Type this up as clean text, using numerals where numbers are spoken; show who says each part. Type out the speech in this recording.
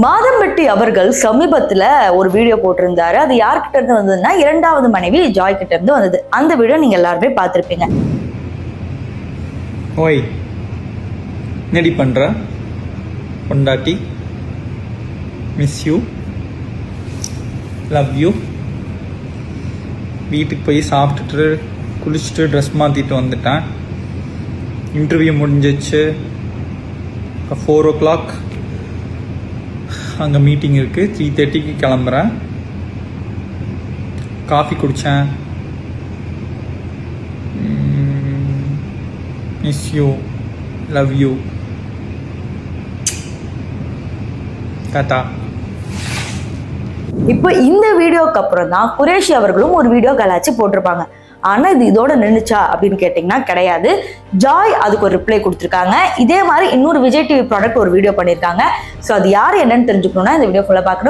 Speaker 1: மாதம்பட்டி அவர்கள் சமீபத்துல ஒரு வீடியோ போட்டிருந்தாரு. அது யார்கிட்ட இருந்து வந்ததுன்னா, இரண்டாவது மனைவி ஜாய் கிட்ட இருந்து வந்தது. அந்த வீடியோ நீங்க எல்லாருமே பார்த்திருப்பீங்க.
Speaker 2: ஓய், என்னடி பண்ற பொண்டாட்டி? Miss you, love you. வீட்டுக்கு போய் சாப்பிட்டுட்டு குளிச்சுட்டு ட்ரெஸ் மாற்றிட்டு வந்துட்டேன். இன்டர்வியூ முடிஞ்சிச்சு. 4 o'clock அங்கே மீட்டிங் இருக்குது. 3:30க்கு கிளம்புறேன். காஃபி குடித்தேன். மிஸ் யூ, லவ் யூ, டாடா.
Speaker 1: இப்போ இந்த வீடியோக்கு அப்புறம் தான் குரேஷி அவர்களும் ஒரு வீடியோ கலாச்சி போட்டிருப்பாங்க. ஆனா இது இதோட நின்றுச்சா அப்படின்னு கேட்டீங்கன்னா கிடையாது. ஜாய் அதுக்கு ஒரு ரிப்ளை கொடுத்துருக்காங்க. இதே மாதிரி இன்னொரு விஜய் டிவி ப்ராடக்ட் ஒரு வீடியோ பண்ணியிருக்காங்க. ஸோ அது யார் என்னன்னு தெரிஞ்சுக்கணும்னா இந்த வீடியோ ஃபுல்லாக பார்க்கணும்.